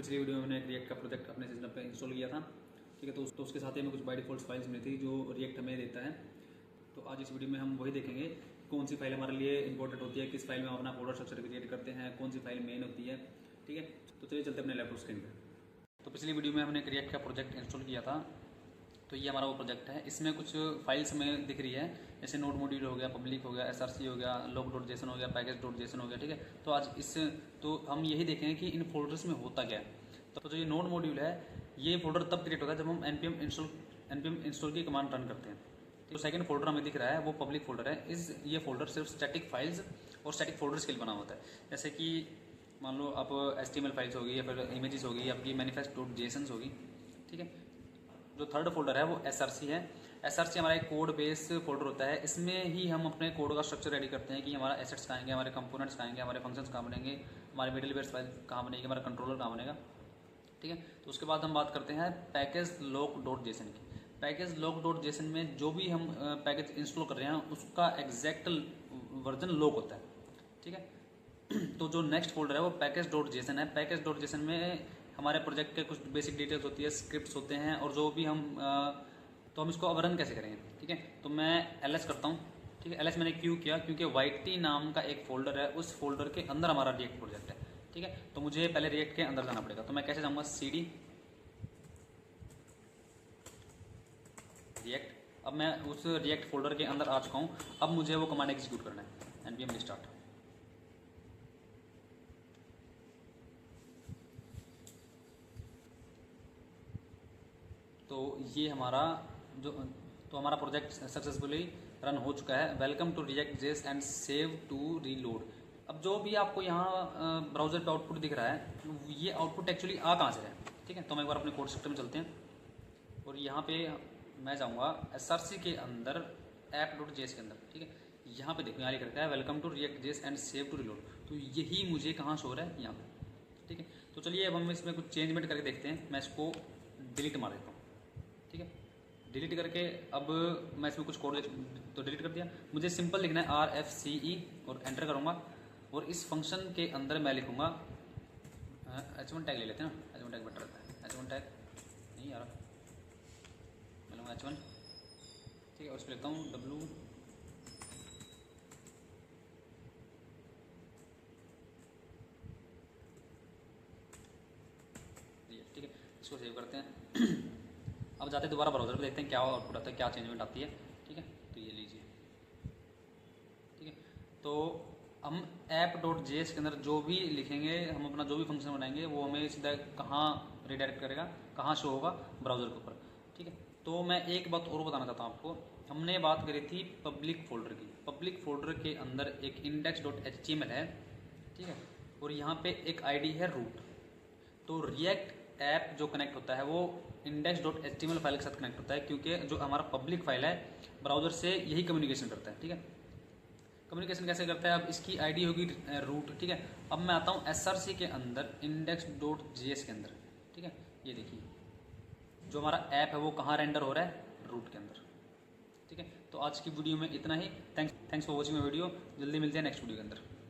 पिछली वीडियो में मैंने रिएक्ट का प्रोजेक्ट अपने सिस्टम पे इंस्टॉल किया था, ठीक है। तो उसके साथ ही हमें कुछ बाय डिफॉल्ट फाइल्स मिली थी जो रिएक्ट हमें देता है। तो आज इस वीडियो में हम वही देखेंगे कौन सी फाइल हमारे लिए इंपॉर्टेंट होती है, किस फाइल में हम अपना फोल्डर स्ट्रक्चर क्रिएट करते हैं, कौन सी फाइल मेन होती है, ठीक है। तो चलिए चलते अपने लैपटॉप स्क्रीन पर। तो पिछली वीडियो में हमने रिएक्ट का प्रोजेक्ट इंस्टॉल किया था, तो ये हमारा वो प्रोजेक्ट है। इसमें कुछ फाइल्स हमें दिख रही है, जैसे नोड मॉड्यूल हो गया, पब्लिक हो गया, एसआरसी हो गया, log.json हो गया, package.json हो गया, ठीक है। तो आज तो हम यही देखेंगे कि इन फोल्डर्स में होता क्या है। तो जो ये नोड मॉड्यूल है, ये फोल्डर तब क्रिएट होता है जब हम npm इंस्टॉल की कमांड रन करते हैं। तो सेकंड फोल्डर हमें दिख रहा है वो पब्लिक फोल्डर है। ये फोल्डर सिर्फ स्टैटिक फाइल्स और स्टैटिक फोल्डर्स के लिए बना होता है। जैसे कि मान लो आप HTML फाइल्स होगी या फिर इमेजेस होगी, आपकी manifest.json होगी, ठीक है। जो थर्ड फोल्डर है वो SRC है। SRC हमारा एक कोड बेस फोल्डर होता है। इसमें ही हम अपने कोड का स्ट्रक्चर रेडी करते हैं कि हमारा एसेट्स कहाँ आएंगे, हमारे कंपोनेंट्स कहाँ आएंगे, हमारे फंक्शंस कहाँ बनेंगे, हमारे मिडलवेयर फाइल कहाँ बनेगी, हमारा कंट्रोलर कहाँ बनेगा, ठीक है। तो उसके बाद हम बात करते हैं पैकेज log.json की। पैकेज log.json में जो भी हम पैकेज इंस्टॉल कर रहे हैं उसका एग्जैक्ट वर्जन log होता है, ठीक है। तो जो नेक्स्ट फोल्डर है वो पैकेज.json है। पैकेज.json में हमारे प्रोजेक्ट के कुछ बेसिक डिटेल्स होती है, स्क्रिप्ट्स होते हैं, और जो भी तो हम इसको अब रन कैसे करेंगे, ठीक है। तो मैं ls करता हूँ, ठीक है। ls मैंने क्यों किया, क्योंकि yt नाम का एक फोल्डर है, उस फोल्डर के अंदर हमारा रिएक्ट प्रोजेक्ट है, ठीक है। तो मुझे पहले रिएक्ट के अंदर जाना पड़ेगा। तो मैं कैसे जाऊँगा, cd रिएक्ट। अब मैं उस रिएक्ट फोल्डर के अंदर आ चुका हूँ। अब मुझे वो कमांड एग्जीक्यूट करना है, npm restart। तो ये हमारा हमारा प्रोजेक्ट सक्सेसफुली रन हो चुका है। Welcome to react.js and save to reload. अब जो भी आपको यहाँ ब्राउजर पे आउटपुट दिख रहा है, ये आउटपुट एक्चुअली आ कहाँ से है, ठीक है। तो हम एक बार अपने कोड सिस्टम में चलते हैं और यहाँ पे मैं जाऊँगा SRC के अंदर app.js के अंदर, ठीक है। यहाँ पे देखो, यहाँ लिख रखा है welcome to react.js and save to reload. तो यही मुझे कहाँ शो हो रहा है, यहाँ पे, ठीक है। तो चलिए अब हम इसमें कुछ चेंजमेंट करके देखते हैं। मैं इसको डिलीट मार देता हूँ, ठीक है। डिलीट करके अब मैं इसमें कुछ कोड तो डिलीट कर दिया। मुझे सिंपल लिखना है RFCE और एंटर करूँगा, और इस फंक्शन के अंदर मैं लिखूँगा h1 टैग ले लेते हैं ना, h1 टैग बेटर रहता है। h1 टैग नहीं आ रहा, मैं लूँगा h1, ठीक है। और इस पर लिखता हूँ w ठीक है। इसको सेव करते हैं। अब जाते हैं दोबारा ब्राउज़र पे, देखते हैं क्या आउटपुट आता है, क्या चेंजमेंट आती है, ठीक है। तो ये लीजिए, ठीक है। तो हम app.js के अंदर जो भी लिखेंगे, हम अपना जो भी फंक्शन बनाएंगे, वो हमें सीधा कहाँ रिडायरेक्ट करेगा, कहाँ शो होगा, ब्राउज़र के ऊपर, ठीक है। तो मैं एक बात और बताना चाहता हूँ आपको। हमने बात करी थी पब्लिक फोल्डर की। पब्लिक फोल्डर के अंदर एक index.html है, ठीक है, और यहाँ पे एक ID है रूट। तो रिएक्ट ऐप जो कनेक्ट होता है वो index.html फाइल के साथ कनेक्ट होता है, क्योंकि जो हमारा पब्लिक फाइल है ब्राउज़र से यही कम्युनिकेशन करता है, ठीक है। कम्युनिकेशन कैसे करता है, अब इसकी आईडी होगी रूट, ठीक है। अब मैं आता हूँ SRC के अंदर index.js के अंदर, ठीक है। ये देखिए जो हमारा ऐप है वो कहाँ रेंडर हो रहा है, रूट के अंदर, ठीक है। तो आज की वीडियो में इतना ही। Thanks for watching my video. जल्दी मिलते हैं नेक्स्ट वीडियो के अंदर।